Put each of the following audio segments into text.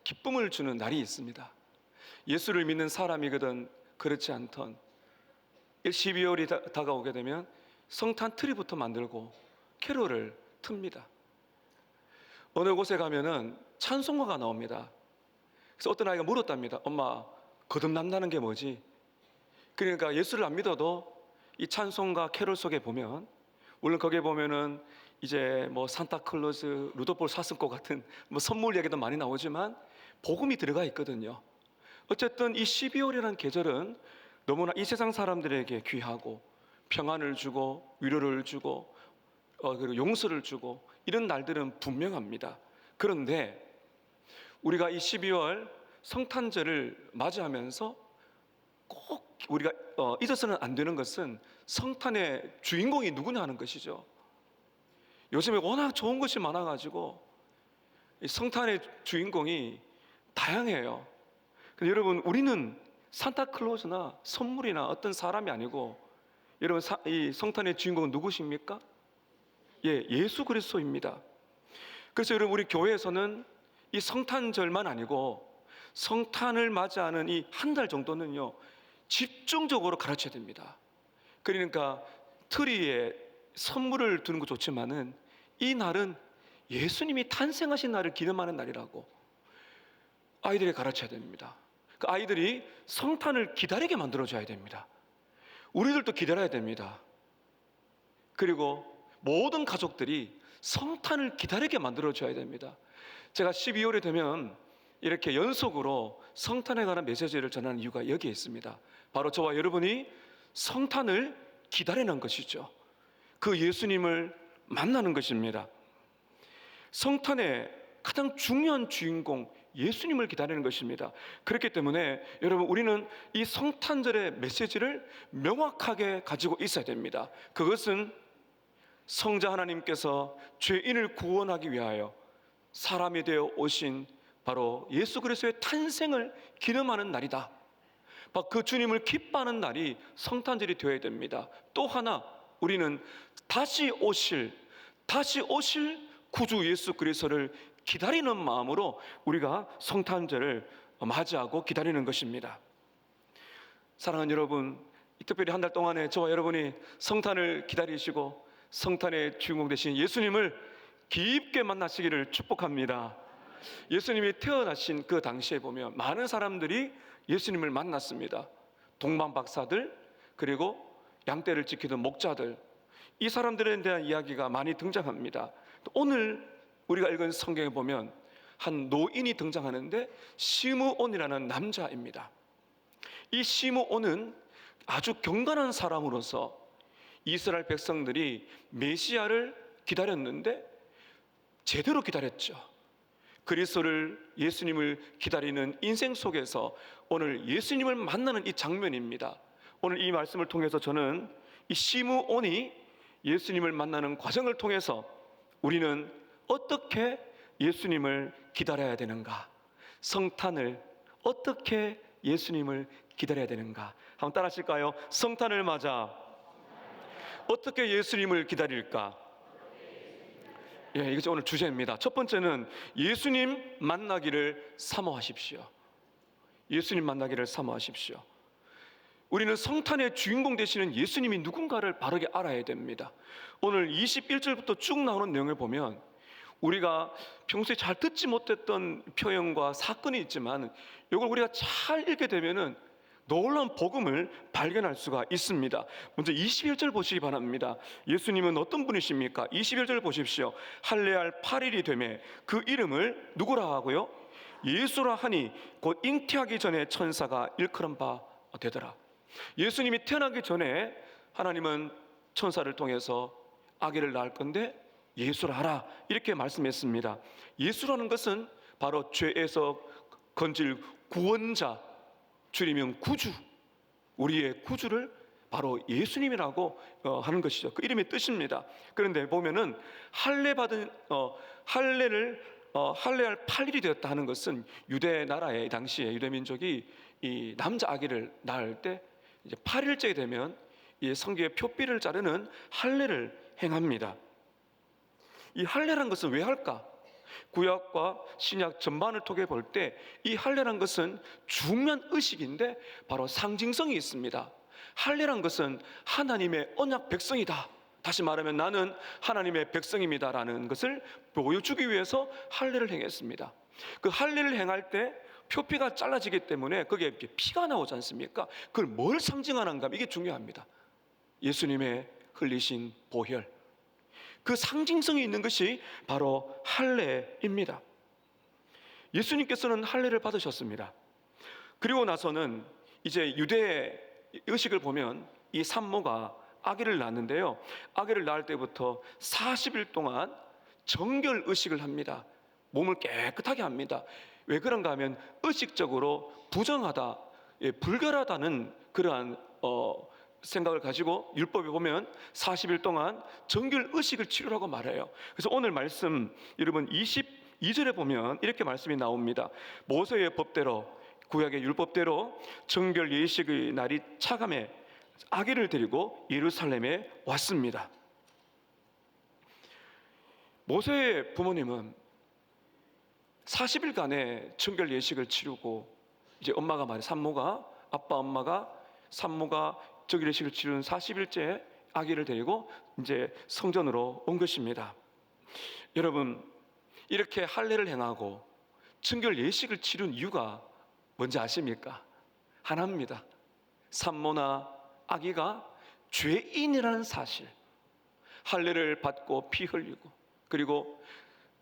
기쁨을 주는 날이 있습니다. 예수를 믿는 사람이거든 그렇지 않던 12월이 다가오게 되면 성탄 트리부터 만들고 캐롤을 틉니다. 어느 곳에 가면은 찬송가가 나옵니다. 그래서 어떤 아이가 물었답니다. 엄마, 거듭난다는 게 뭐지? 그러니까 예수를 안 믿어도 이 찬송가 캐롤 속에 보면, 물론 거기에 보면은 이제 뭐 산타클로스, 루돌프 사슴꽃 같은 뭐 선물 얘기도 많이 나오지만 복음이 들어가 있거든요. 어쨌든 이 12월이라는 계절은 너무나 이 세상 사람들에게 귀하고 평안을 주고 위로를 주고 그리고 용서를 주고 이런 날들은 분명합니다. 그런데 우리가 이 12월 성탄절을 맞이하면서 꼭 우리가 잊어서는 안 되는 것은 성탄의 주인공이 누구냐 하는 것이죠. 요즘에 워낙 좋은 것이 많아가지고 이 성탄의 주인공이 다양해요. 근데 여러분, 우리는 산타클로스나 선물이나 어떤 사람이 아니고, 여러분, 이 성탄의 주인공은 누구십니까? 예, 예수 그리스도입니다. 그래서 여러분, 우리 교회에서는 이 성탄절만 아니고 성탄을 맞이하는 이 한 달 정도는요, 집중적으로 가르쳐야 됩니다. 그러니까 트리에 선물을 두는 거 좋지만은 이 날은 예수님이 탄생하신 날을 기념하는 날이라고 아이들에게 가르쳐야 됩니다. 그 아이들이 성탄을 기다리게 만들어줘야 됩니다. 우리들도 기다려야 됩니다. 그리고 모든 가족들이 성탄을 기다리게 만들어줘야 됩니다. 제가 12월에 되면 이렇게 연속으로 성탄에 관한 메시지를 전하는 이유가 여기에 있습니다. 바로 저와 여러분이 성탄을 기다리는 것이죠. 그 예수님을 만나는 것입니다. 성탄의 가장 중요한 주인공 예수님을 기다리는 것입니다. 그렇기 때문에 여러분, 우리는 이 성탄절의 메시지를 명확하게 가지고 있어야 됩니다. 그것은 성자 하나님께서 죄인을 구원하기 위하여 사람이 되어 오신 바로 예수 그리스도의 탄생을 기념하는 날이다. 그 주님을 기뻐하는 날이 성탄절이 되어야 됩니다. 또 하나, 우리는 다시 오실 구주 예수 그리스도를 기다리는 마음으로 우리가 성탄절을 맞이하고 기다리는 것입니다. 사랑하는 여러분, 특별히 한 달 동안에 저와 여러분이 성탄을 기다리시고 성탄의 주인공 되신 예수님을 깊게 만나시기를 축복합니다. 예수님이 태어나신 그 당시에 보면 많은 사람들이 예수님을 만났습니다. 동방 박사들, 그리고 양떼를 지키던 목자들, 이 사람들에 대한 이야기가 많이 등장합니다. 오늘 우리가 읽은 성경에 보면 한 노인이 등장하는데 시므온이라는 남자입니다. 이 시므온은 아주 경건한 사람으로서 이스라엘 백성들이 메시아를 기다렸는데 제대로 기다렸죠. 그리스도를, 예수님을 기다리는 인생 속에서 오늘 예수님을 만나는 이 장면입니다. 오늘 이 말씀을 통해서 저는 이 시므온이 예수님을 만나는 과정을 통해서 우리는 어떻게 예수님을 기다려야 되는가, 성탄을 어떻게 예수님을 기다려야 되는가, 한번 따라 하실까요? 성탄을 맞아 어떻게 예수님을 기다릴까? 예, 이것이 오늘 주제입니다. 첫 번째는 예수님 만나기를 사모하십시오. 예수님 만나기를 사모하십시오. 우리는 성탄의 주인공 되시는 예수님이 누군가를 바르게 알아야 됩니다. 오늘 21절부터 쭉 나오는 내용을 보면 우리가 평소에 잘 듣지 못했던 표현과 사건이 있지만 이걸 우리가 잘 읽게 되면은 놀라운 복음을 발견할 수가 있습니다. 먼저 21절 보시기 바랍니다. 예수님은 어떤 분이십니까? 21절 보십시오. 할례할 8일이 되매 그 이름을 누구라 하고요? 예수라 하니 곧 잉태하기 전에 천사가 일컬은 바 되더라. 예수님이 태어나기 전에 하나님은 천사를 통해서 아기를 낳을 건데 예수라 하라 이렇게 말씀했습니다. 예수라는 것은 바로 죄에서 건질 구원자, 줄이면 구주, 우리의 구주를 바로 예수님이라고 하는 것이죠. 그 이름의 뜻입니다. 그런데 보면은 할례할 8일이 되었다 하는 것은 유대 나라의 당시에 유대 민족이 이 남자 아기를 낳을 때 이제 8일째 되면 이 성기의 표피를 자르는 할례를 행합니다. 이 할례라는 것은 왜 할까? 구약과 신약 전반을 통해 볼 때 이 할례란 것은 중요한 의식인데 바로 상징성이 있습니다. 할례란 것은 하나님의 언약 백성이다. 다시 말하면 나는 하나님의 백성입니다라는 것을 보여주기 위해서 할례를 행했습니다. 그 할례를 행할 때 표피가 잘라지기 때문에 거기에 피가 나오지 않습니까? 그걸 뭘 상징하는가? 이게 중요합니다. 예수님의 흘리신 보혈, 그 상징성이 있는 것이 바로 할례입니다. 예수님께서는 할례를 받으셨습니다. 그리고 나서는 이제 유대 의식을 보면 이 산모가 아기를 낳는데요, 아기를 낳을 때부터 40일 동안 정결 의식을 합니다. 몸을 깨끗하게 합니다. 왜 그런가 하면 의식적으로 부정하다, 불결하다는 그러한 생각을 가지고 율법에 보면 40일 동안 정결 의식을 치르라고 말해요. 그래서 오늘 말씀 여러분 22절에 보면 이렇게 말씀이 나옵니다. 모세의 법대로, 구약의 율법대로 정결 예식의 날이 차감해 아기를 데리고 예루살렘에 왔습니다. 모세의 부모님은 40일간의 정결 예식을 치르고 이제 엄마가 말해, 산모가, 아빠 엄마가 산모가 정결 예식을 치르는 40일째 아기를 데리고 이제 성전으로 온 것입니다. 여러분, 이렇게 할례를 행하고 정결 예식을 치른 이유가 뭔지 아십니까? 하나입니다. 산모나 아기가 죄인이라는 사실, 할례를 받고 피 흘리고 그리고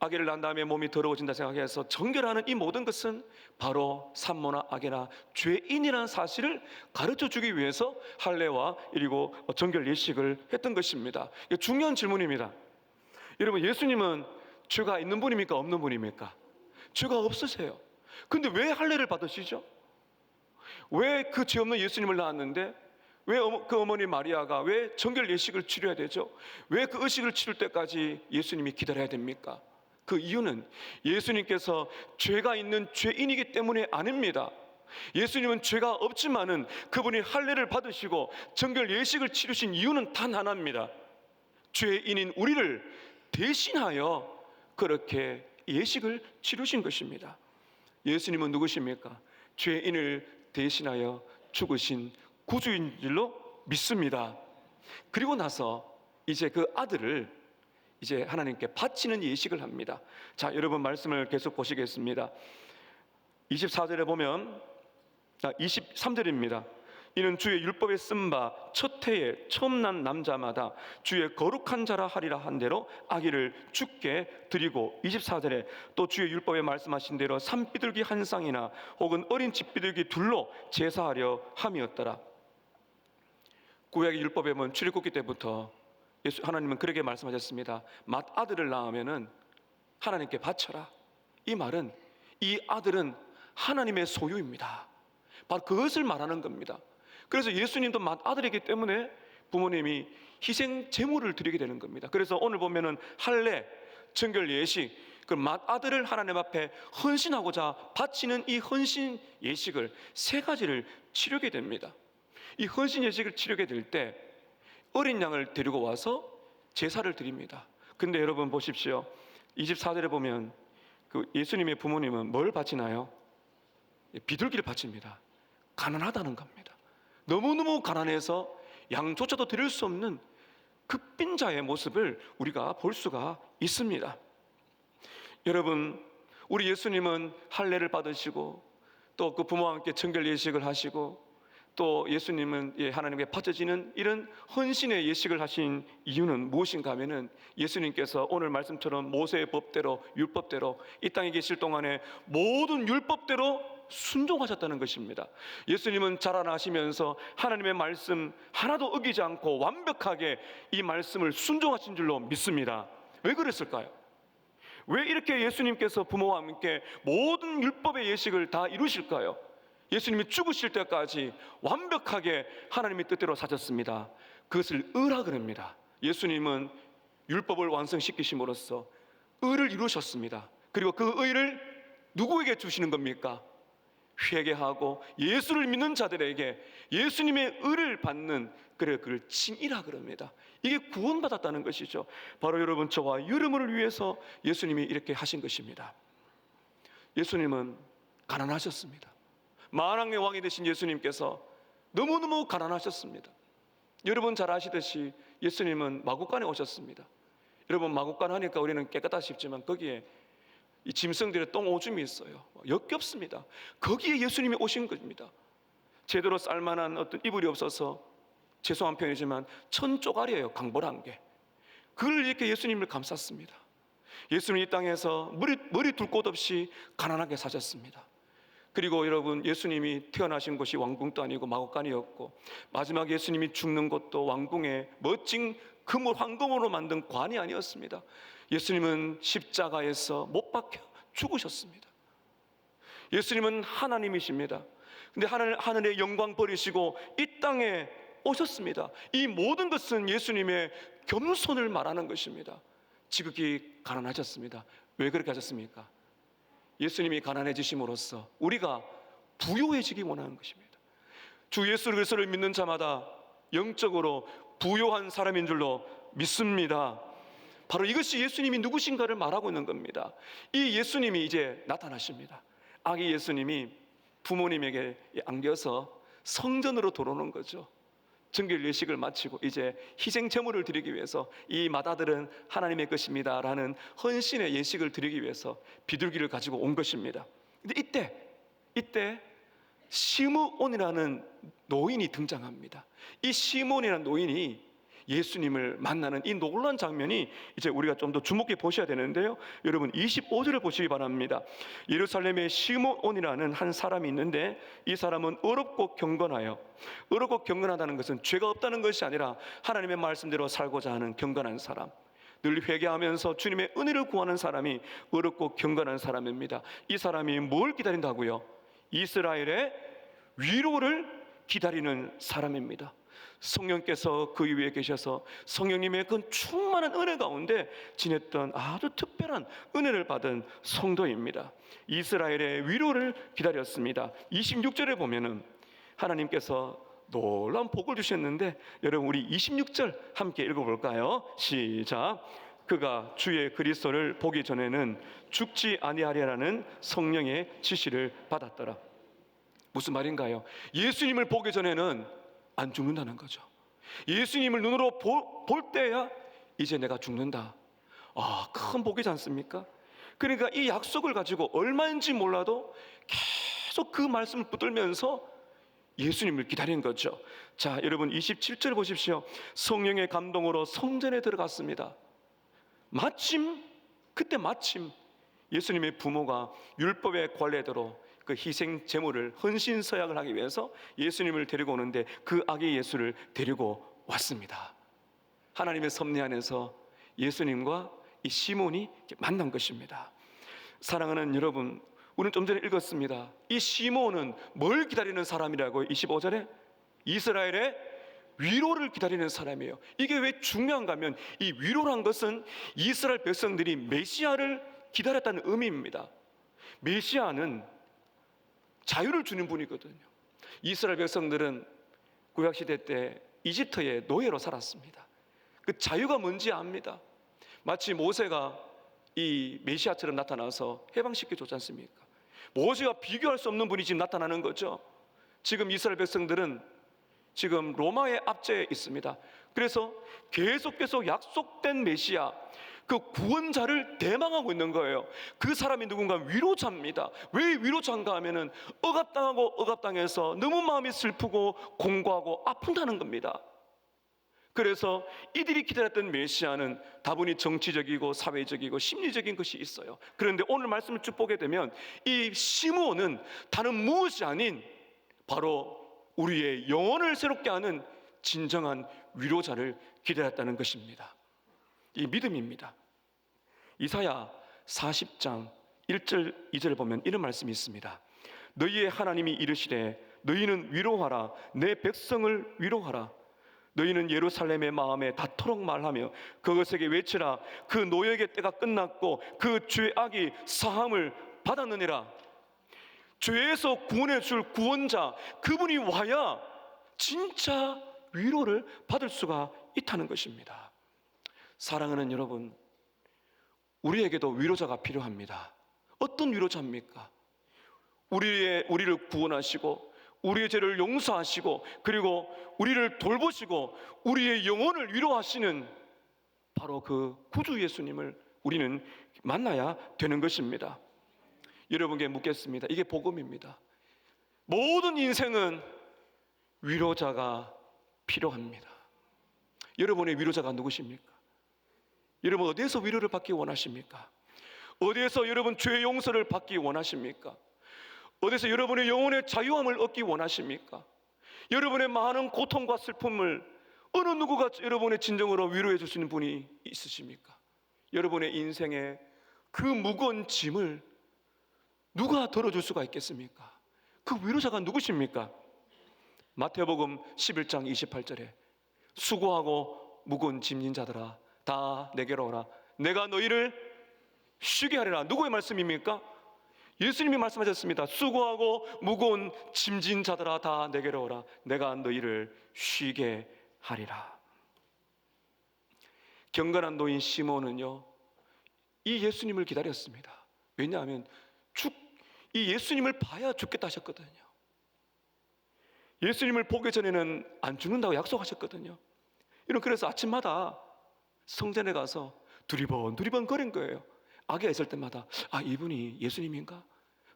아기를 낳은 다음에 몸이 더러워진다 생각해서 정결하는 이 모든 것은 바로 산모나 아기나 죄인이라는 사실을 가르쳐주기 위해서 할례와 그리고 정결 예식을 했던 것입니다. 이게 중요한 질문입니다. 여러분, 예수님은 죄가 있는 분입니까? 없는 분입니까? 죄가 없으세요. 근데 왜 할례를 받으시죠? 왜 그 죄 없는 예수님을 낳았는데 왜 그 어머니 마리아가 왜 정결 예식을 치러야 되죠? 왜 그 의식을 치를 때까지 예수님이 기다려야 됩니까? 그 이유는 예수님께서 죄가 있는 죄인이기 때문에 아닙니다. 예수님은 죄가 없지만은 그분이 할례를 받으시고 정결 예식을 치르신 이유는 단 하나입니다. 죄인인 우리를 대신하여 그렇게 예식을 치르신 것입니다. 예수님은 누구십니까? 죄인을 대신하여 죽으신 구주인 줄로 믿습니다. 그리고 나서 이제 그 아들을 이제 하나님께 바치는 예식을 합니다. 자, 여러분 말씀을 계속 보시겠습니다. 24절에 보면 23절입니다. 이는 주의 율법에 쓴 바 첫 해에 처음 난 남자마다 주의 거룩한 자라 하리라 한 대로 아기를 주께 드리고, 24절에 또 주의 율법에 말씀하신 대로 산비둘기 한 쌍이나 혹은 어린 집비둘기 둘로 제사하려 함이었더라. 구약의 율법에 보면 출애굽기 때부터 하나님은 그렇게 말씀하셨습니다. 맏아들을 낳으면은 하나님께 바쳐라. 이 말은 이 아들은 하나님의 소유입니다. 바로 그것을 말하는 겁니다. 그래서 예수님도 맏아들이기 때문에 부모님이 희생 제물을 드리게 되는 겁니다. 그래서 오늘 보면은 할례, 정결 예식, 그 맏아들을 하나님 앞에 헌신하고자 바치는 이 헌신 예식을 세 가지를 치르게 됩니다. 이 헌신 예식을 치르게 될 때 어린 양을 데리고 와서 제사를 드립니다. 근데 여러분 보십시오. 24절에 보면 그 예수님의 부모님은 뭘 바치나요? 비둘기를 바칩니다. 가난하다는 겁니다. 너무너무 가난해서 양조차도 드릴 수 없는 극빈자의 모습을 우리가 볼 수가 있습니다. 여러분, 우리 예수님은 할례를 받으시고 또 그 부모와 함께 정결 예식을 하시고 또 예수님은 하나님께 바쳐지는 이런 헌신의 예식을 하신 이유는 무엇인가 하면은 예수님께서 오늘 말씀처럼 모세의 법대로 율법대로 이 땅에 계실 동안에 모든 율법대로 순종하셨다는 것입니다. 예수님은 자라나시면서 하나님의 말씀 하나도 어기지 않고 완벽하게 이 말씀을 순종하신 줄로 믿습니다. 왜 그랬을까요? 왜 이렇게 예수님께서 부모와 함께 모든 율법의 예식을 다 이루실까요? 예수님이 죽으실 때까지 완벽하게 하나님의 뜻대로 사셨습니다. 그것을 의라 그럽니다. 예수님은 율법을 완성시키심으로써 의를 이루셨습니다. 그리고 그 의를 누구에게 주시는 겁니까? 회개하고 예수를 믿는 자들에게 예수님의 의를 받는, 그래, 그걸 칭의라 그럽니다. 이게 구원받았다는 것이죠. 바로 여러분, 저와 여러분을 위해서 예수님이 이렇게 하신 것입니다. 예수님은 가난하셨습니다. 만왕의 왕이 되신 예수님께서 너무너무 가난하셨습니다. 여러분 잘 아시듯이 예수님은 마국간에 오셨습니다. 여러분, 마국간 하니까 우리는 깨끗하다 싶지만 거기에 이 짐승들의 똥 오줌이 있어요. 역겹습니다. 거기에 예수님이 오신 겁니다. 제대로 쌀만한 어떤 이불이 없어서, 죄송한 표현이지만 천 쪼가리예요. 강벌한 게. 그걸 이렇게 예수님을 감쌌습니다. 예수님이 이 땅에서 머리 둘 곳 없이 가난하게 사셨습니다. 그리고 여러분, 예수님이 태어나신 곳이 왕궁도 아니고 마국간이었고, 마지막 예수님이 죽는 곳도 왕궁의 멋진 금을 황금으로 만든 관이 아니었습니다. 예수님은 십자가에서 못 박혀 죽으셨습니다. 예수님은 하나님이십니다. 근데 하늘의 영광 버리시고 이 땅에 오셨습니다. 이 모든 것은 예수님의 겸손을 말하는 것입니다. 지극히 가난하셨습니다. 왜 그렇게 하셨습니까? 예수님이 가난해지심으로써 우리가 부요해지기 원하는 것입니다. 주 예수 그리스도를 믿는 자마다 영적으로 부요한 사람인 줄로 믿습니다. 바로 이것이 예수님이 누구신가를 말하고 있는 겁니다. 이 예수님이 이제 나타나십니다. 아기 예수님이 부모님에게 안겨서 성전으로 돌아오는 거죠. 정결 예식을 마치고 이제 희생 제물을 드리기 위해서, 이 맏아들은 하나님의 것입니다 라는 헌신의 예식을 드리기 위해서 비둘기를 가지고 온 것입니다. 근데 이때 시므온이라는 노인이 등장합니다. 이 시므온이라는 노인이 예수님을 만나는 이 놀라운 장면이 이제 우리가 좀 더 주목해 보셔야 되는데요, 여러분 25절을 보시기 바랍니다. 예루살렘에 시므온이라는 한 사람이 있는데, 이 사람은 어렵고 경건하여, 어렵고 경건하다는 것은 죄가 없다는 것이 아니라 하나님의 말씀대로 살고자 하는 경건한 사람, 늘 회개하면서 주님의 은혜를 구하는 사람이 어렵고 경건한 사람입니다. 이 사람이 뭘 기다린다고요? 이스라엘의 위로를 기다리는 사람입니다. 성령께서 그 위에 계셔서 성령님의 그 충만한 은혜 가운데 지냈던 아주 특별한 은혜를 받은 성도입니다. 이스라엘의 위로를 기다렸습니다. 26절에 보면은 하나님께서 놀라운 복을 주셨는데, 여러분 우리 26절 함께 읽어볼까요? 시작. 그가 주의 그리스도를 보기 전에는 죽지 아니하리라는 성령의 지시를 받았더라. 무슨 말인가요? 예수님을 보기 전에는 안 죽는다는 거죠. 예수님을 눈으로 볼 때야 이제 내가 죽는다. 큰 복이지 않습니까? 그러니까 이 약속을 가지고 얼마인지 몰라도 계속 그 말씀을 붙들면서 예수님을 기다린 거죠. 자, 여러분 27절 보십시오. 성령의 감동으로 성전에 들어갔습니다. 그때 마침 예수님의 부모가 율법의 관례대로 그 희생 제물을, 헌신 서약을 하기 위해서 예수님을 데리고 오는데, 그 아기 예수를 데리고 왔습니다. 하나님의 섭리 안에서 예수님과 이 시몬이 만난 것입니다. 사랑하는 여러분, 우리는 좀 전에 읽었습니다. 이 시몬은 뭘 기다리는 사람이라고요? 25절에 이스라엘의 위로를 기다리는 사람이에요. 이게 왜 중요한가 하면, 이 위로란 것은 이스라엘 백성들이 메시아를 기다렸다는 의미입니다. 메시아는 자유를 주는 분이거든요. 이스라엘 백성들은 구약시대 때 이집트의 노예로 살았습니다. 그 자유가 뭔지 압니다. 마치 모세가 이 메시아처럼 나타나서 해방시켜 줬지 않습니까? 모세와 비교할 수 없는 분이 지금 나타나는 거죠. 지금 이스라엘 백성들은 지금 로마의 압제에 있습니다. 그래서 계속 약속된 메시아, 그 구원자를 대망하고 있는 거예요. 그 사람이 누군가 위로자입니다. 왜 위로자인가 하면은 억압당해서 너무 마음이 슬프고 공고하고 아픈다는 겁니다. 그래서 이들이 기다렸던 메시아는 다분히 정치적이고 사회적이고 심리적인 것이 있어요. 그런데 오늘 말씀을 쭉 보게 되면 이 시므온은 다른 무엇이 아닌 바로 우리의 영혼을 새롭게 하는 진정한 위로자를 기다렸다는 것입니다. 이 믿음입니다. 이사야 40장 1절 2절을 보면 이런 말씀이 있습니다. 너희의 하나님이 이르시되 너희는 위로하라, 내 백성을 위로하라. 너희는 예루살렘의 마음에 닿도록 말하며 그것에게 외치라. 그 노역의 때가 끝났고 그 죄악이 사함을 받았느니라. 죄에서 구원해 줄 구원자, 그분이 와야 진짜 위로를 받을 수가 있다는 것입니다. 사랑하는 여러분, 우리에게도 위로자가 필요합니다. 어떤 위로자입니까? 우리를 구원하시고 우리의 죄를 용서하시고 그리고 우리를 돌보시고 우리의 영혼을 위로하시는 바로 그 구주 예수님을 우리는 만나야 되는 것입니다. 여러분께 묻겠습니다. 이게 복음입니다. 모든 인생은 위로자가 필요합니다. 여러분의 위로자가 누구십니까? 여러분 어디에서 위로를 받기 원하십니까? 어디에서 여러분 죄의 용서를 받기 원하십니까? 어디서 여러분의 영혼의 자유함을 얻기 원하십니까? 여러분의 많은 고통과 슬픔을 어느 누구가 여러분의 진정으로 위로해 줄 수 있는 분이 있으십니까? 여러분의 인생의 그 무거운 짐을 누가 덜어줄 수가 있겠습니까? 그 위로자가 누구십니까? 마태복음 11장 28절에 수고하고 무거운 짐진 자들아 다 내게로 오라 내가 너희를 쉬게 하리라. 누구의 말씀입니까? 예수님이 말씀하셨습니다. 수고하고 무거운 짐진 자들아 다 내게로 오라 내가 너희를 쉬게 하리라. 경건한 노인 시몬은요 이 예수님을 기다렸습니다. 왜냐하면 이 예수님을 봐야 죽겠다 하셨거든요. 예수님을 보기 전에는 안 죽는다고 약속하셨거든요. 그래서 아침마다 성전에 가서 두리번 거린 거예요. 아기가 있을 때마다 이분이 예수님인가?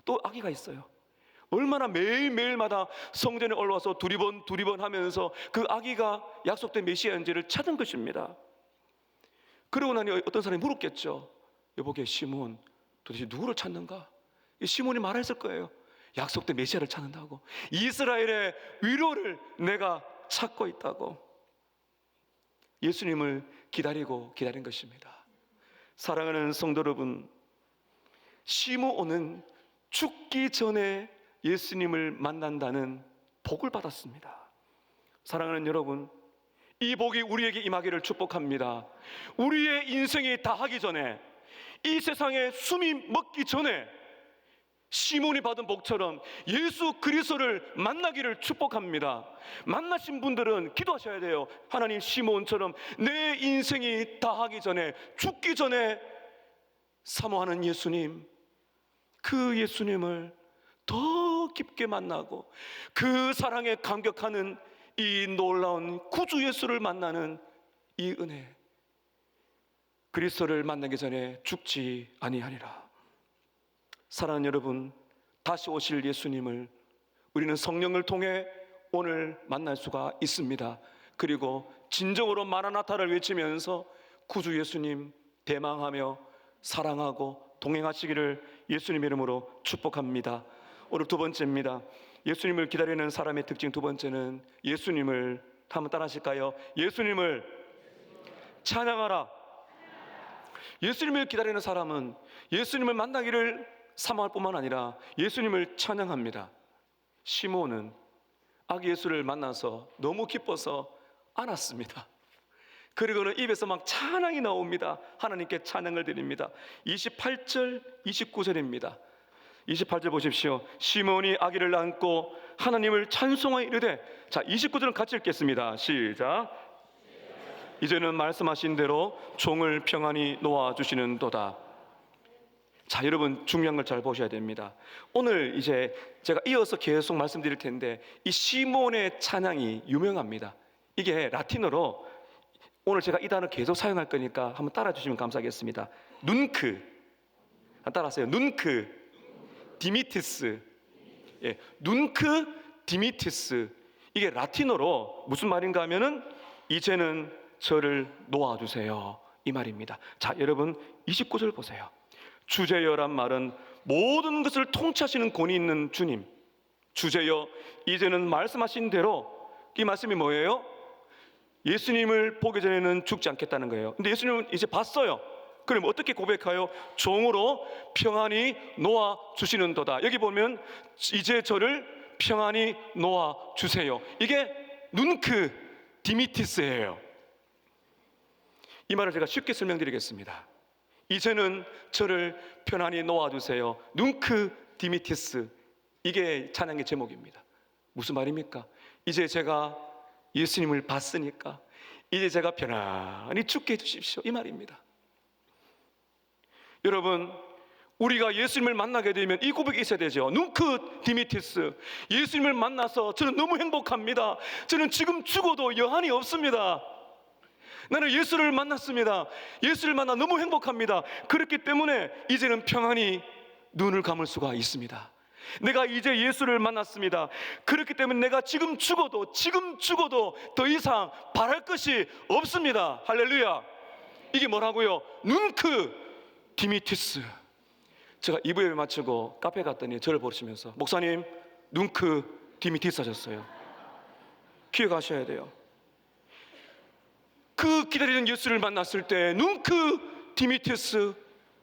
또 아기가 있어요. 얼마나 매일매일마다 성전에 올라와서 두리번 하면서 그 아기가 약속된 메시아인지를 찾은 것입니다. 그러고 나니 어떤 사람이 물었겠죠. 여보게 시몬 도대체 누구를 찾는가? 시몬이 말했을 거예요. 약속된 메시아를 찾는다고. 이스라엘의 위로를 내가 찾고 있다고. 예수님을 기다린 것입니다. 사랑하는 성도 여러분, 시므온은 죽기 전에 예수님을 만난다는 복을 받았습니다. 사랑하는 여러분, 이 복이 우리에게 임하기를 축복합니다. 우리의 인생이 다하기 전에, 이 세상에 숨이 멎기 전에 시몬이 받은 복처럼 예수 그리스도를 만나기를 축복합니다. 만나신 분들은 기도하셔야 돼요. 하나님, 시몬처럼 내 인생이 다하기 전에, 죽기 전에 사모하는 예수님, 그 예수님을 더 깊게 만나고 그 사랑에 감격하는 이 놀라운 구주 예수를 만나는 이 은혜, 그리스도를 만나기 전에 죽지 아니하리라. 사랑하는 여러분, 다시 오실 예수님을 우리는 성령을 통해 오늘 만날 수가 있습니다. 그리고 진정으로 마라나타를 외치면서 구주 예수님 대망하며 사랑하고 동행하시기를 예수님의 이름으로 축복합니다. 오늘 두 번째입니다. 예수님을 기다리는 사람의 특징 두 번째는 예수님을, 한번 따라 하실까요? 예수님을 찬양하라. 예수님을 기다리는 사람은 예수님을 만나기를 사모할 뿐만 아니라 예수님을 찬양합니다. 시몬은 아기 예수를 만나서 너무 기뻐서 안았습니다. 그리고는 입에서 막 찬양이 나옵니다. 하나님께 찬양을 드립니다. 28절 29절입니다 28절 보십시오. 시몬이 아기를 안고 하나님을 찬송하여 이르되, 자 29절은 같이 읽겠습니다. 시작. 이제는 말씀하신 대로 종을 평안히 놓아주시는도다. 자, 여러분 중요한 걸 잘 보셔야 됩니다. 오늘 이제 제가 이어서 계속 말씀드릴 텐데 이 시몬의 찬양이 유명합니다. 이게 라틴어로, 오늘 제가 이 단어 계속 사용할 거니까 한번 따라주시면 감사하겠습니다. 눈크, 따라하세요. 눈크 디미티스. 예, 눈크 디미티스. 이게 라틴어로 무슨 말인가 하면은 이제는 저를 놓아주세요, 이 말입니다. 자, 여러분 29절 보세요. 주제여란 말은 모든 것을 통치하시는 권위 있는 주님, 주제여 이제는 말씀하신 대로, 이 말씀이 뭐예요? 예수님을 보기 전에는 죽지 않겠다는 거예요. 근데 예수님은 이제 봤어요. 그럼 어떻게 고백하여? 종으로 평안히 놓아주시는도다. 여기 보면 이제 저를 평안히 놓아주세요. 이게 눈크 디미티스예요. 이 말을 제가 쉽게 설명드리겠습니다. 이제는 저를 편안히 놓아주세요. 눈크 디미티스. 이게 찬양의 제목입니다. 무슨 말입니까? 이제 제가 예수님을 봤으니까 이제 제가 편안히 죽게 해주십시오, 이 말입니다. 여러분, 우리가 예수님을 만나게 되면 이 고백이 있어야 되죠. 눈크 디미티스, 예수님을 만나서 저는 너무 행복합니다. 저는 지금 죽어도 여한이 없습니다. 나는 예수를 만났습니다. 예수를 만나 너무 행복합니다. 그렇기 때문에 이제는 평안히 눈을 감을 수가 있습니다. 내가 이제 예수를 만났습니다. 그렇기 때문에 내가 지금 죽어도 더 이상 바랄 것이 없습니다. 할렐루야. 이게 뭐라고요? 눈크 디미티스. 제가 2부 예배 마치고 카페 갔더니 저를 보시면서 목사님 눈크 디미티스 하셨어요. 기억하셔야 돼요. 그 기다리는 예수를 만났을 때 눈크 디미티스,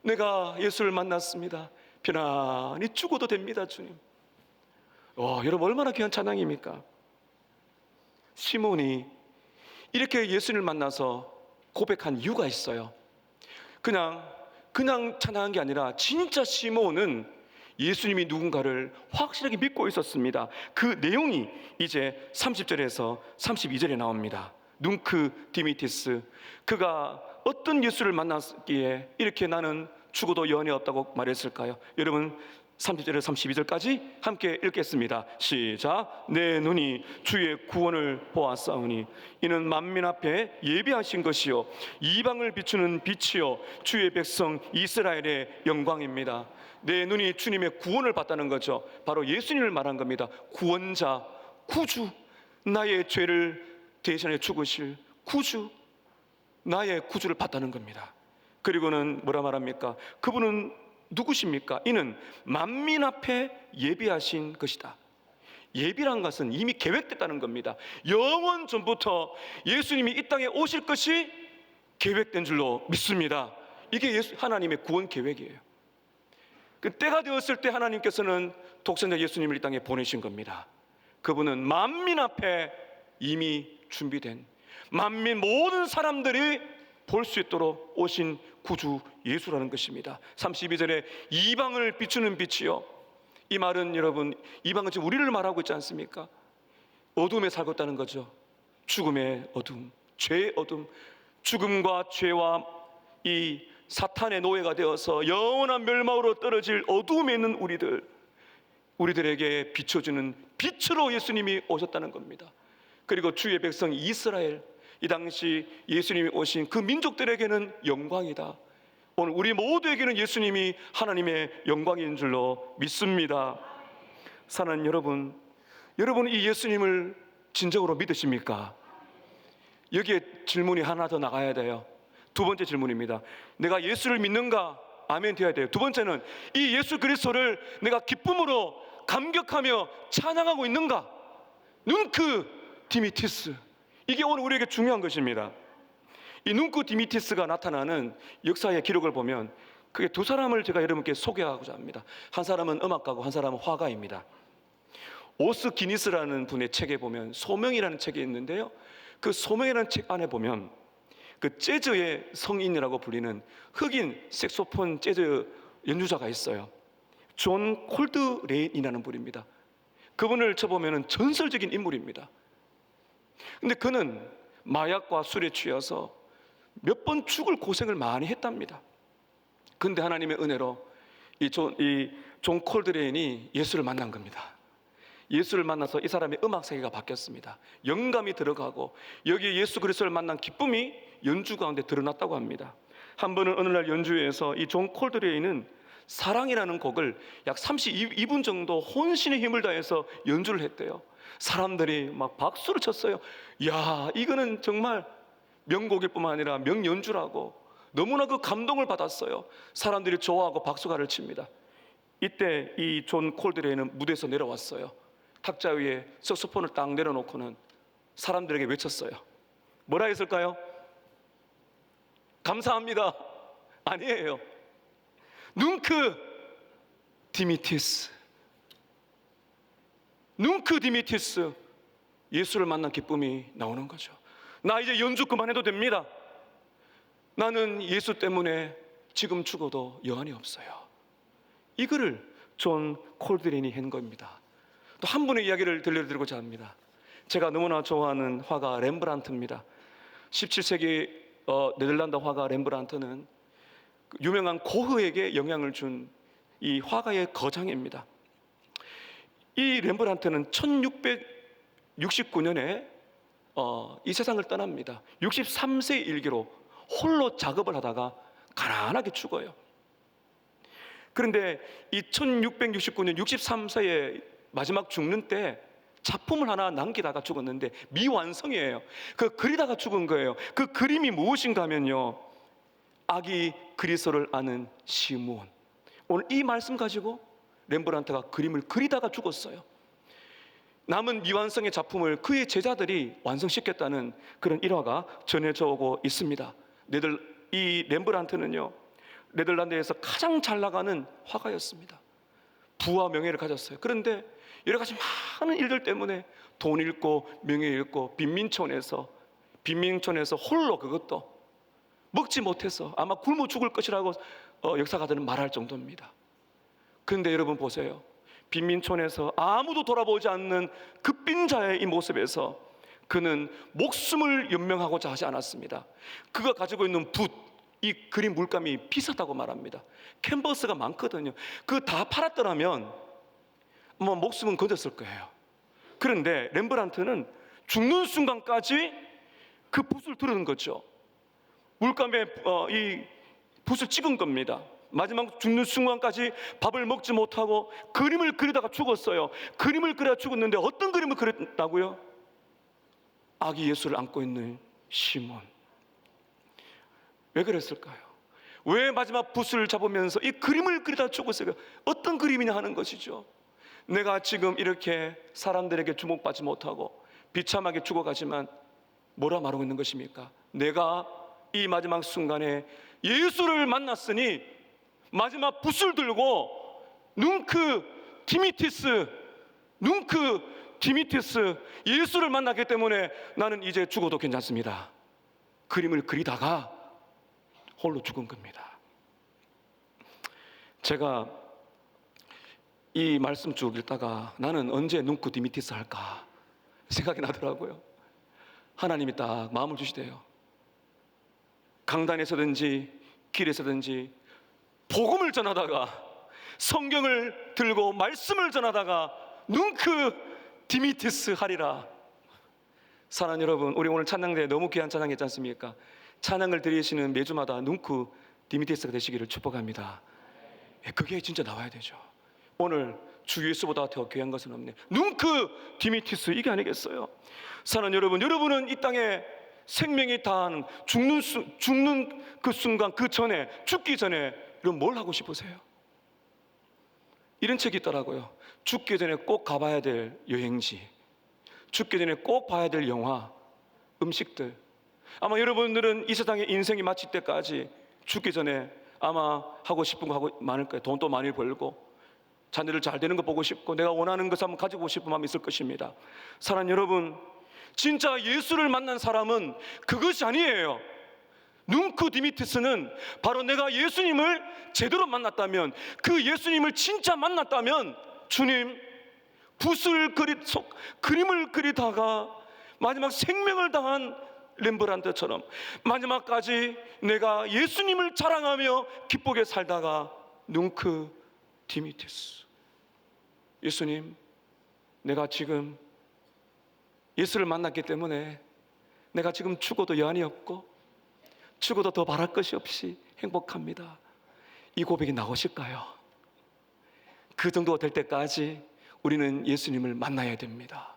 내가 예수를 만났습니다. 편안히 죽어도 됩니다, 주님. 여러분, 얼마나 귀한 찬양입니까? 시몬이 이렇게 예수님을 만나서 고백한 이유가 있어요. 그냥 찬양한 게 아니라 진짜 시몬은 예수님이 누군가를 확실하게 믿고 있었습니다. 그 내용이 이제 30절에서 32절에 나옵니다. 눈크 디미티스, 그가 어떤 예수를 만났기에 이렇게 나는 죽어도 여한이 없다고 말했을까요? 여러분, 30절에서 32절까지 함께 읽겠습니다. 시작. 내 눈이 주의 구원을 보았사오니 이는 만민 앞에 예비하신 것이요 이방을 비추는 빛이요 주의 백성 이스라엘의 영광입니다. 내 눈이 주님의 구원을 봤다는 거죠. 바로 예수님을 말한 겁니다. 구원자, 구주, 나의 죄를 대신해 죽으실 구주, 나의 구주를 봤다는 겁니다. 그리고는 뭐라 말합니까? 그분은 누구십니까? 이는 만민 앞에 예비하신 것이다. 예비란 것은 이미 계획됐다는 겁니다. 영원 전부터 예수님이 이 땅에 오실 것이 계획된 줄로 믿습니다. 이게 하나님의 구원 계획이에요. 그 때가 되었을 때 하나님께서는 독생자 예수님을 이 땅에 보내신 겁니다. 그분은 만민 앞에 이미 준비된, 만민 모든 사람들이 볼 수 있도록 오신 구주 예수라는 것입니다. 32절에 이방을 비추는 빛이요, 이 말은 여러분, 이방은 지금 우리를 말하고 있지 않습니까? 어둠에 살고 있다는 거죠. 죽음의 어둠, 죄의 어둠, 죽음과 죄와 이 사탄의 노예가 되어서 영원한 멸망으로 떨어질 어둠에 있는 우리들에게 비춰주는 빛으로 예수님이 오셨다는 겁니다. 그리고 주의 백성 이스라엘, 이 당시 예수님이 오신 그 민족들에게는 영광이다. 오늘 우리 모두에게는 예수님이 하나님의 영광인 줄로 믿습니다. 사랑하는 여러분, 여러분 이 예수님을 진정으로 믿으십니까? 여기에 질문이 하나 더 나가야 돼요. 두 번째 질문입니다. 내가 예수를 믿는가? 아멘 되어야 돼요. 두 번째는 이 예수 그리스도를 내가 기쁨으로 감격하며 찬양하고 있는가? 눈크 디미티스, 이게 오늘 우리에게 중요한 것입니다. 이 눈크 디미티스가 나타나는 역사의 기록을 보면 그게 두 사람을 제가 여러분께 소개하고자 합니다. 한 사람은 음악가고 한 사람은 화가입니다. 오스 기니스라는 분의 책에 보면 소명이라는 책이 있는데요, 그 소명이라는 책 안에 보면 그 재즈의 성인이라고 불리는 흑인 색소폰 재즈 연주자가 있어요. 존 콜드레인이라는 분입니다. 그분을 쳐보면 전설적인 인물입니다. 근데 그는 마약과 술에 취해서 몇 번 죽을 고생을 많이 했답니다. 근데 하나님의 은혜로 이 존 콜드레인이 예수를 만난 겁니다. 예수를 만나서 이 사람의 음악 세계가 바뀌었습니다. 영감이 들어가고 여기에 예수 그리스도를 만난 기쁨이 연주 가운데 드러났다고 합니다. 한 번은 어느 날 연주회에서 이 존 콜드레인은 사랑이라는 곡을 약 32분 정도 혼신의 힘을 다해서 연주를 했대요. 사람들이 막 박수를 쳤어요. 야, 이거는 정말 명곡일 뿐만 아니라 명연주라고 너무나 그 감동을 받았어요. 사람들이 좋아하고 박수가를 칩니다. 이때 이 존 콜드레인은 무대에서 내려왔어요. 탁자 위에 색소폰을 딱 내려놓고는 사람들에게 외쳤어요. 뭐라 했을까요? 감사합니다. 아니에요. 눈크 디미티스, 눈크 디미티스, 예수를 만난 기쁨이 나오는 거죠. 나 이제 연주 그만해도 됩니다. 나는 예수 때문에 지금 죽어도 여한이 없어요. 이거를 존 콜드레인이 한 겁니다. 또 한 분의 이야기를 들려드리고자 합니다. 제가 너무나 좋아하는 화가 렘브란트입니다. 17세기 네덜란드 화가 렘브란트는 유명한 고흐에게 영향을 준 이 화가의 거장입니다. 이 렘브란트는 1669년에 이 세상을 떠납니다. 63세 일기로 홀로 작업을 하다가 가난하게 죽어요. 그런데 이 1669년 63세에 마지막 죽는 때 작품을 하나 남기다가 죽었는데 미완성이에요. 그 그리다가 죽은 거예요. 그 그림이 무엇인가 하면요, 아기 그리스도를 아는 시므온. 오늘 이 말씀 가지고 렘브란트가 그림을 그리다가 죽었어요. 남은 미완성의 작품을 그의 제자들이 완성시켰다는 그런 일화가 전해져 오고 있습니다. 이 렘브란트는요, 네덜란드에서 가장 잘 나가는 화가였습니다. 부와 명예를 가졌어요. 그런데 여러 가지 많은 일들 때문에 돈 잃고 명예 잃고 빈민촌에서 홀로, 그것도 먹지 못해서 아마 굶어 죽을 것이라고 역사가들은 말할 정도입니다. 그런데 여러분 보세요. 빈민촌에서 아무도 돌아보지 않는 그 빈자의 이 모습에서 그는 목숨을 연명하고자 하지 않았습니다. 그가 가지고 있는 붓, 이 그림 물감이 비싸다고 말합니다. 캔버스가 많거든요. 그거 다 팔았더라면 뭐 목숨은 거뒀을 거예요. 그런데 렘브란트는 죽는 순간까지 그 붓을 들은 거죠. 물감에 이 붓을 찍은 겁니다. 마지막 죽는 순간까지 밥을 먹지 못하고 그림을 그리다가 죽었어요. 그림을 그리다 죽었는데 어떤 그림을 그렸다고요? 아기 예수를 안고 있는 시몬. 왜 그랬을까요? 왜 마지막 붓을 잡으면서 이 그림을 그리다 죽었어요? 어떤 그림이냐 하는 것이죠. 내가 지금 이렇게 사람들에게 주목받지 못하고 비참하게 죽어가지만 뭐라 말하고 있는 것입니까? 내가 이 마지막 순간에 예수를 만났으니 마지막 붓을 들고 눈크 디미티스 예수를 만났기 때문에 나는 이제 죽어도 괜찮습니다. 그림을 그리다가 홀로 죽은 겁니다. 제가 이 말씀 쭉 읽다가 나는 언제 눈크 디미티스 할까 생각이 나더라고요. 하나님이 딱 마음을 주시대요. 강단에서든지 길에서든지 복음을 전하다가 성경을 들고 말씀을 전하다가 눈크 디미티스 하리라. 사랑하는 여러분, 우리 오늘 찬양대에 너무 귀한 찬양했지 않습니까? 찬양을 드리시는 매주마다 눈크 디미티스가 되시기를 축복합니다. 그게 진짜 나와야 되죠. 오늘 주 예수보다 더 귀한 것은 없네. 눈크 디미티스, 이게 아니겠어요? 사랑하는 여러분, 여러분은 이 땅에 생명이 다한 죽는 그 순간, 그 전에, 죽기 전에 여러분 뭘 하고 싶으세요? 이런 책이 있더라고요. 죽기 전에 꼭 가봐야 될 여행지, 죽기 전에 꼭 봐야 될 영화, 음식들. 아마 여러분들은 이 세상의 인생이 마칠 때까지 죽기 전에 아마 하고 싶은 거 하고 많을 거예요. 돈도 많이 벌고 자녀들 잘 되는 거 보고 싶고 내가 원하는 것을 한번 가지고 싶은 마음이 있을 것입니다. 사랑하는 여러분, 진짜 예수를 만난 사람은 그것이 아니에요. 눈크 디미티스는 바로 내가 예수님을 제대로 만났다면, 그 예수님을 진짜 만났다면, 주님, 그림을 그리다가 마지막 생명을 당한 렘브란트처럼 마지막까지 내가 예수님을 자랑하며 기쁘게 살다가 눈크 디미티스, 예수님, 내가 지금 예수를 만났기 때문에 내가 지금 죽어도 여한이 없고 죽어도 더 바랄 것이 없이 행복합니다. 이 고백이 나오실까요? 그 정도가 될 때까지 우리는 예수님을 만나야 됩니다.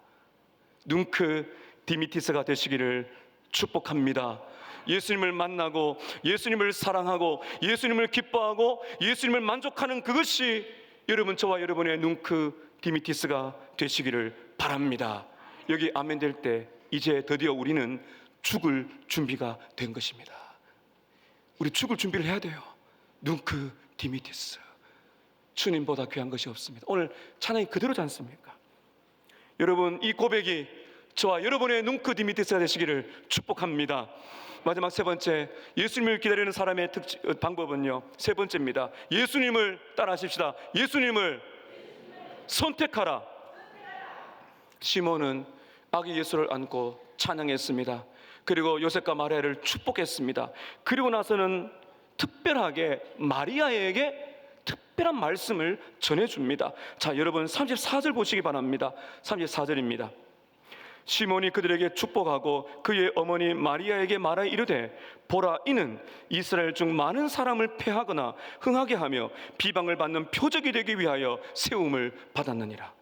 눈크 디미티스가 되시기를 축복합니다. 예수님을 만나고 예수님을 사랑하고 예수님을 기뻐하고 예수님을 만족하는 그것이 여러분, 저와 여러분의 눈크 디미티스가 되시기를 바랍니다. 여기 아멘 될 때 이제 드디어 우리는 죽을 준비가 된 것입니다. 우리 죽을 준비를 해야 돼요. 눈크 디미티스, 주님보다 귀한 것이 없습니다. 오늘 찬양이 그대로지 않습니까? 여러분, 이 고백이 저와 여러분의 눈크 디미티스가 되시기를 축복합니다. 마지막 세 번째, 예수님을 기다리는 사람의 방법은요, 세 번째입니다. 예수님을 따라하십시다. 예수님을 선택하라. 시몬은 아기 예수를 안고 찬양했습니다. 그리고 요셉과 마리아를 축복했습니다. 그리고 나서는 특별하게 마리아에게 특별한 말씀을 전해줍니다. 자, 여러분 34절 보시기 바랍니다. 34절입니다. 시몬이 그들에게 축복하고 그의 어머니 마리아에게 말하여 이르되 보라, 이는 이스라엘 중 많은 사람을 패하거나 흥하게 하며 비방을 받는 표적이 되기 위하여 세움을 받았느니라.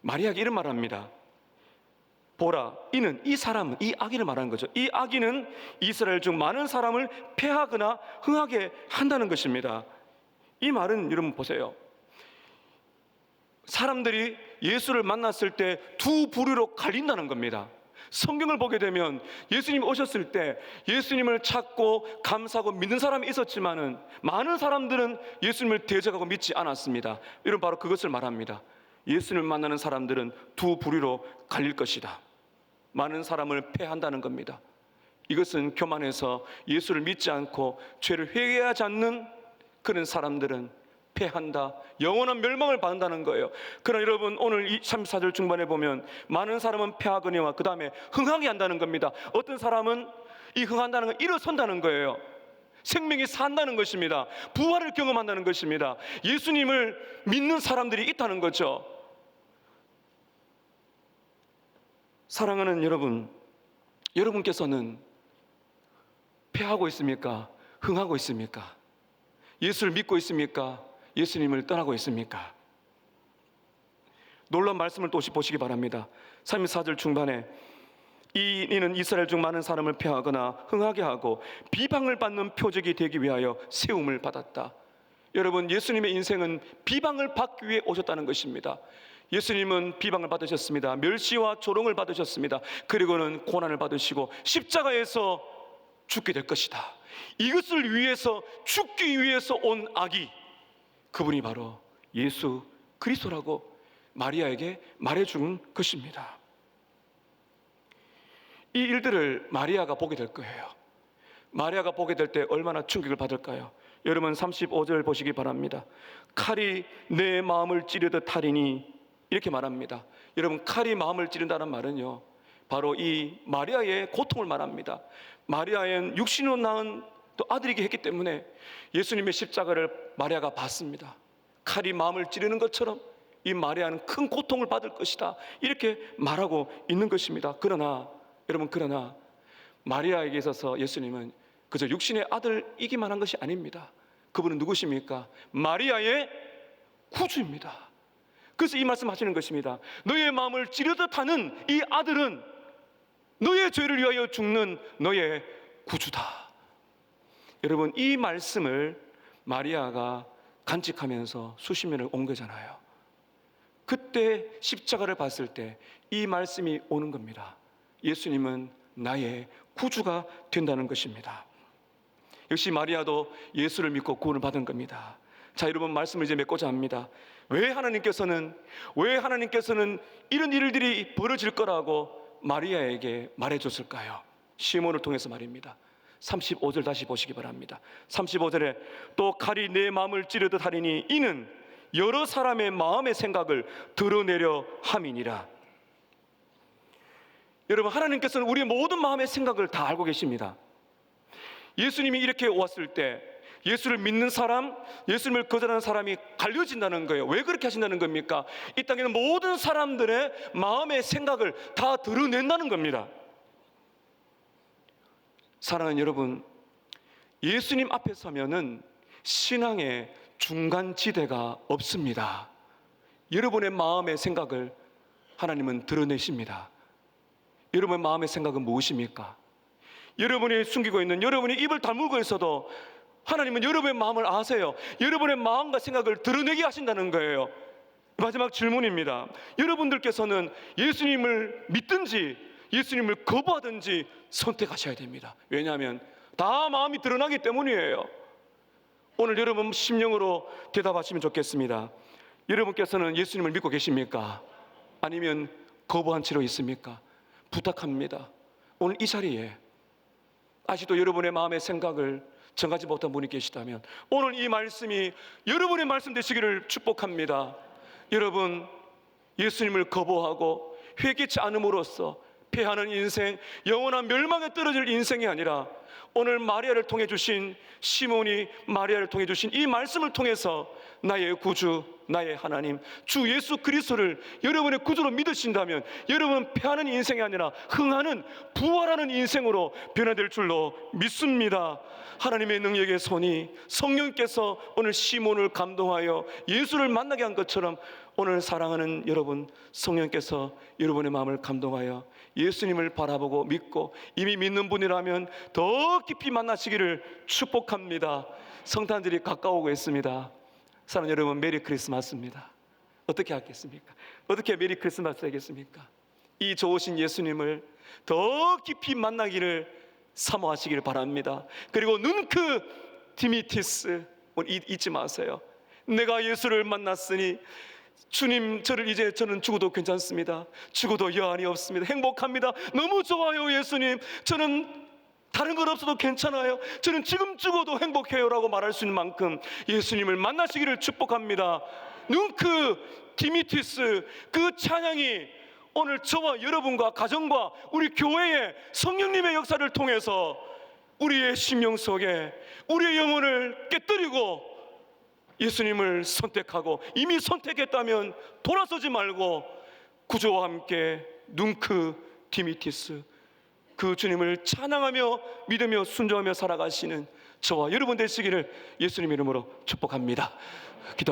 마리아에게 이런 말합니다. 보라, 이는, 이 사람은, 이 아기를 말하는 거죠. 이 아기는 이스라엘 중 많은 사람을 패하거나 흥하게 한다는 것입니다. 이 말은 여러분 보세요. 사람들이 예수를 만났을 때 두 부류로 갈린다는 겁니다. 성경을 보게 되면 예수님 오셨을 때 예수님을 찾고 감사하고 믿는 사람이 있었지만은 많은 사람들은 예수님을 대적하고 믿지 않았습니다. 여러분, 바로 그것을 말합니다. 예수님을 만나는 사람들은 두 부류로 갈릴 것이다. 많은 사람을 패한다는 겁니다. 이것은 교만해서 예수를 믿지 않고 죄를 회개하지 않는 그런 사람들은 패한다, 영원한 멸망을 받는다는 거예요. 그러나 여러분, 오늘 이 34절 중반에 보면 많은 사람은 패하거니와 그 다음에 흥하게 한다는 겁니다. 어떤 사람은 이 흥한다는 건 일어선다는 거예요. 생명이 산다는 것입니다. 부활을 경험한다는 것입니다. 예수님을 믿는 사람들이 있다는 거죠. 사랑하는 여러분, 여러분께서는 패하고 있습니까? 흥하고 있습니까? 예수를 믿고 있습니까? 예수님을 떠나고 있습니까? 놀라운 말씀을 또 보시기 바랍니다. 34절 중반에 이는 이스라엘 중 많은 사람을 패하거나 흥하게 하고 비방을 받는 표적이 되기 위하여 세움을 받았다. 여러분, 예수님의 인생은 비방을 받기 위해 오셨다는 것입니다. 예수님은 비방을 받으셨습니다. 멸시와 조롱을 받으셨습니다. 그리고는 고난을 받으시고 십자가에서 죽게 될 것이다. 이것을 위해서, 죽기 위해서 온 아기, 그분이 바로 예수 그리스도라고 마리아에게 말해준 것입니다. 이 일들을 마리아가 보게 될 거예요. 마리아가 보게 될 때 얼마나 충격을 받을까요? 여러분 35절 보시기 바랍니다. 칼이 내 마음을 찌르듯 하리니, 이렇게 말합니다. 여러분, 칼이 마음을 찌른다는 말은요, 바로 이 마리아의 고통을 말합니다. 마리아는 육신으로 낳은 또 아들이게 했기 때문에 예수님의 십자가를 마리아가 봤습니다. 칼이 마음을 찌르는 것처럼 이 마리아는 큰 고통을 받을 것이다, 이렇게 말하고 있는 것입니다. 그러나 여러분, 그러나 마리아에게 있어서 예수님은 그저 육신의 아들이기만 한 것이 아닙니다. 그분은 누구십니까? 마리아의 구주입니다. 그래서 이 말씀 하시는 것입니다. 너의 마음을 찌르듯 하는 이 아들은 너의 죄를 위하여 죽는 너의 구주다. 여러분, 이 말씀을 마리아가 간직하면서 수십 년을 온 거잖아요. 그때 십자가를 봤을 때 이 말씀이 오는 겁니다. 예수님은 나의 구주가 된다는 것입니다. 역시 마리아도 예수를 믿고 구원을 받은 겁니다. 자, 여러분, 말씀을 이제 맺고자 합니다. 왜 하나님께서는 이런 일들이 벌어질 거라고 마리아에게 말해줬을까요? 시몬을 통해서 말입니다. 35절 다시 보시기 바랍니다. 35절에 또 칼이 내 마음을 찌르듯 하리니 이는 여러 사람의 마음의 생각을 드러내려 함이니라. 여러분, 하나님께서는 우리의 모든 마음의 생각을 다 알고 계십니다. 예수님이 이렇게 왔을 때 예수를 믿는 사람, 예수님을 거절하는 사람이 갈려진다는 거예요. 왜 그렇게 하신다는 겁니까? 이 땅에는 모든 사람들의 마음의 생각을 다 드러낸다는 겁니다. 사랑하는 여러분, 예수님 앞에 서면은 신앙의 중간지대가 없습니다. 여러분의 마음의 생각을 하나님은 드러내십니다. 여러분의 마음의 생각은 무엇입니까? 여러분이 숨기고 있는, 여러분이 입을 다물고 있어도 하나님은 여러분의 마음을 아세요. 여러분의 마음과 생각을 드러내게 하신다는 거예요. 마지막 질문입니다. 여러분들께서는 예수님을 믿든지 예수님을 거부하든지 선택하셔야 됩니다. 왜냐하면 다 마음이 드러나기 때문이에요. 오늘 여러분 심령으로 대답하시면 좋겠습니다. 여러분께서는 예수님을 믿고 계십니까? 아니면 거부한 채로 있습니까? 부탁합니다. 오늘 이 자리에 아직도 여러분의 마음의 생각을 정하지 못한 분이 계시다면 오늘 이 말씀이 여러분의 말씀 되시기를 축복합니다. 여러분, 예수님을 거부하고 회개치 않음으로써 패하는 인생, 영원한 멸망에 떨어질 인생이 아니라 오늘 마리아를 통해 주신, 시몬이 마리아를 통해 주신 이 말씀을 통해서 나의 구주, 나의 하나님 주 예수 그리스도를 여러분의 구주로 믿으신다면 여러분은 패하는 인생이 아니라 흥하는, 부활하는 인생으로 변화될 줄로 믿습니다. 하나님의 능력의 손이, 성령께서 오늘 시몬을 감동하여 예수를 만나게 한 것처럼 오늘 사랑하는 여러분, 성령께서 여러분의 마음을 감동하여 예수님을 바라보고 믿고 이미 믿는 분이라면 더 깊이 만나시기를 축복합니다. 성탄절이 가까우고 있습니다. 사랑하는 여러분, 메리 크리스마스입니다. 어떻게 하겠습니까? 어떻게 메리 크리스마스 하겠습니까? 이 좋으신 예수님을 더 깊이 만나기를 사모하시기를 바랍니다. 그리고 눈크 디미티스 잊지 마세요. 내가 예수를 만났으니 주님, 저는 죽어도 괜찮습니다. 죽어도 여한이 없습니다. 행복합니다. 너무 좋아요 예수님. 저는 다른 건 없어도 괜찮아요. 저는 지금 죽어도 행복해요 라고 말할 수 있는 만큼 예수님을 만나시기를 축복합니다. 눈크 디미티스, 그 찬양이 오늘 저와 여러분과 가정과 우리 교회의 성령님의 역사를 통해서 우리의 심령 속에 우리의 영혼을 깨뜨리고 예수님을 선택하고, 이미 선택했다면 돌아서지 말고 구주와 함께 눈크 디미티스, 그 주님을 찬양하며 믿으며 순종하며 살아가시는 저와 여러분 되시기를 예수님 이름으로 축복합니다.